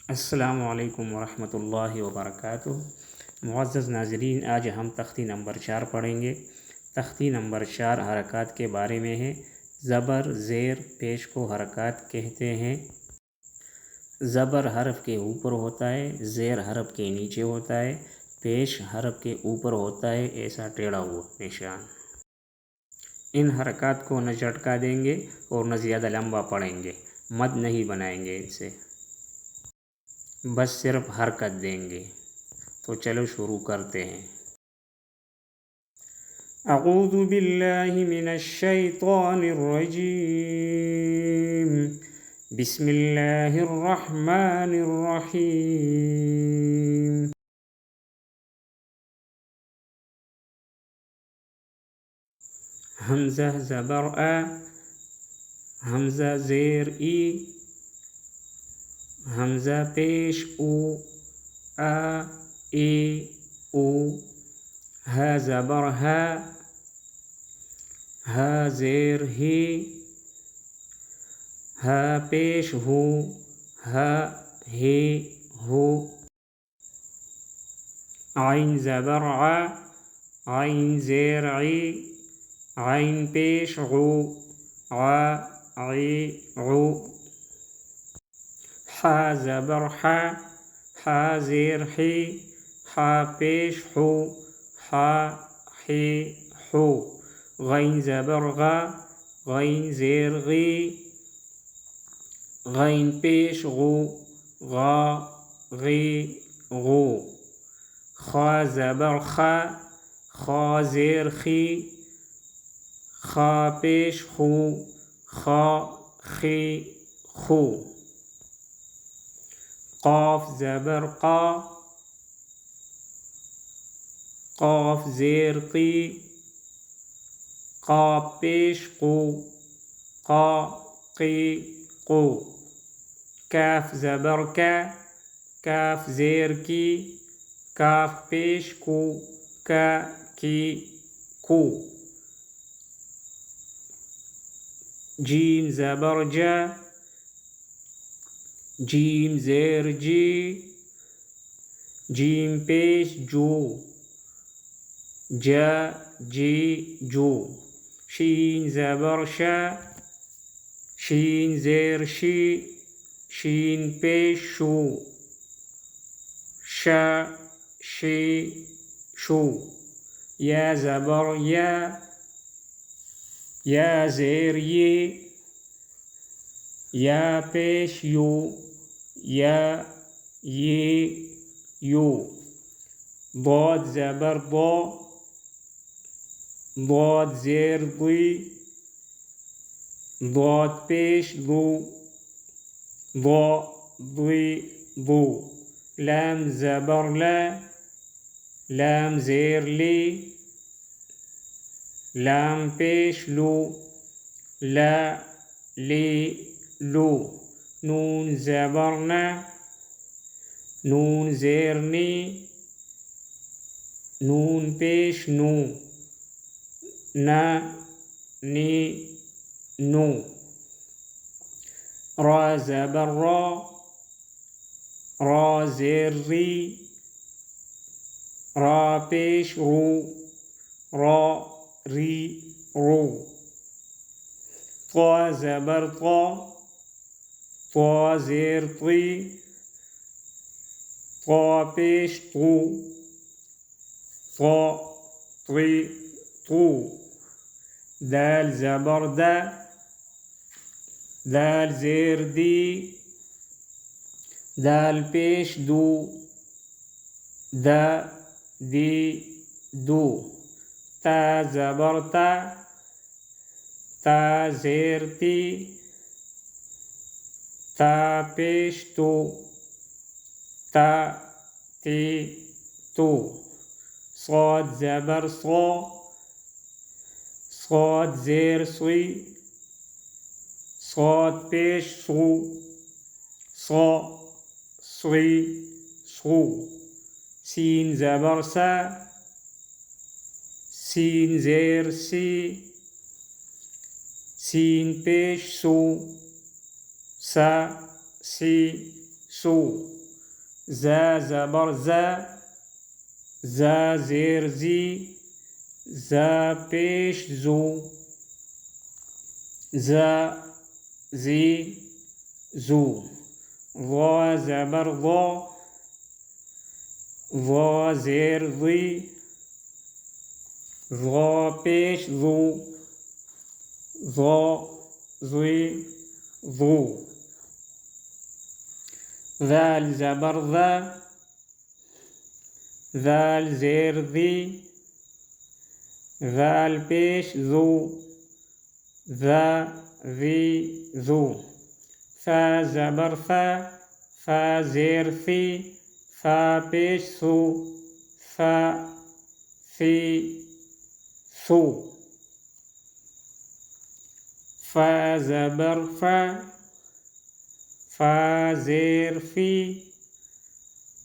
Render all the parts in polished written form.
अस्सलामु अलैकुम वरहमतुल्लाहि वबरकातुहू। मुअज़्ज़ज़ नाज़रीन, आज हम तख्ती नंबर 4 पढ़ेंगे। तख्ती नंबर 4 हरकत के बारे में है। ज़बर ज़ेर पेश को हरकत कहते हैं। ज़बर हरफ के ऊपर होता है, ज़ेर हरफ के नीचे होता है, पेश हरफ के ऊपर होता है, ऐसा टेढ़ा हुआ निशान। इन हरकत को न झटका देंगे और न ज़्यादा लंबा पढ़ेंगे, मद नहीं बनाएंगे इनसे, बस सिर्फ हरकत देंगे। तो चलो शुरू करते हैं। अऊज़ु बिल्लाहि मिनश शैतानिर रजीम। बिस्मिल्लाहिर रहमानिर रहीम। हमज़ा ज़बर आ, हमज़ा ज़ेर ई, हमज़ा पेश उ, आ ए उ, हा ज़बर हा, हा ज़ेर ही, हा पेश हो, हा हे हो, आइन ज़बर आ, आइन ज़ेर ई, आइन पेश गु, आ आई गु, हा ज़बर हा, हा ज़ेर ही, हा पेश हो, हा हे हो, गैन ज़बर गा, गैन ज़ेर गी, गैन पेश गु, गा गी गु, खा ज़बर खा, खा ज़ेर खी, खा पेश खू, खा खी खू, क़ाफ ज़बर क़ा, क़ाफ ज़ेर क़ी, क़ाफ पेश क़ू, क़ा क़ी क़ू, काफ ज़बर का, काफ ज़ेर की, काफ पेश कू, का की कू, जीम ज़बर जा, जीम ज़ेर जी, जीम पेश जू, जा जी जू, शीन ज़बर शा, शीन ज़ेर शी, शीन पेश शू, शा शी शू, या ज़बर या, या ज़ेर ये, या पेश यू, या ये यू, ضاد ज़बर ض, ضاد ज़ेर ضी, ضاد पेश ضو, ض ضी ضو, लाम ज़बर ला, लाम ज़ेर ली, लाम पेश लू, ला ली लू, नून ज़बर ना, नून ज़ेर नी, नून पेश नू, ना नी नू, रा ज़बर रा, रा ज़ेर री, रा पेश रू, रा री रू, ता ज़बर ता, ता ज़ेर ती, ता पेश तू, ता ती तू, दाल ज़बर दा, दाल ज़ेर दी, दाल पेश दू, दा दी दू, ता ज़बर ता, ता ज़ेर ती, ता पेश तू, ता ती तू, صاد ज़बर صا, صاد ज़ेर सुई, صاد पेश सू, صا सुई सू, सीन ज़बर सा, सीन ज़ेर सी, सीन पेश सू, सा सी सू, ज़ ज़बर ज़, ज़ ज़ेर ज़ी, ज़ पेश ज़ू, ज़ ज़ी ज़ू, ज़ ज़बर ज़, ज़ ज़ेर ज़ी, ज़ पेश ज़ू, ज़ ज़ी ज़ू, ज़ाल ज़बर ज़ा, ज़ाल ज़ेर ज़ी, ज़ाल पेश ज़ू, ज़ा ज़ी ज़ू, फ़ा ज़बर फ़ा, फ़ा ज़ेर फ़ी, फ़ा पेश सू, फ़ा फ़ी सू, फ़ा ज़बर फ़ा, फ़ा ज़ेर फ़ी,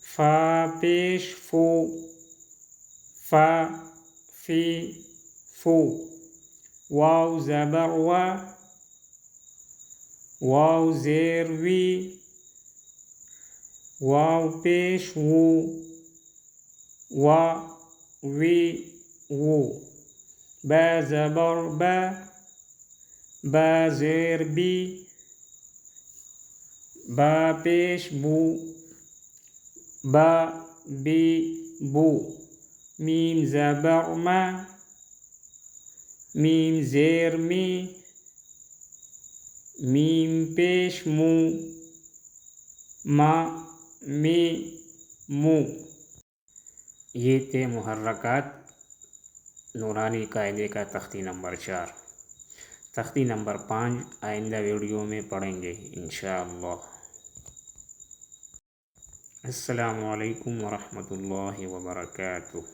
फ़ा पेश फ़ू, फ़ा फ़ी फ़ू, वाव ज़बर वा, वाव ज़ेर वी, वाव पेश वू, वा वी वू, बा ज़बर बा, बा ज़ेर बी, बा पेश बू, बा बी बू, मीम ज़बर मा, मीम ज़ेर मी, मीम पेश मू, मा मी मू। ये थे मुहर्रकात नूरानी कायदे का तख्ती नंबर 4। तख्ती नंबर 5 आइंदा वीडियो में पढ़ेंगे इंशाअल्लाह। अस्सलामु अलैकुम वरहमतुल्लाहि वबरकातुह।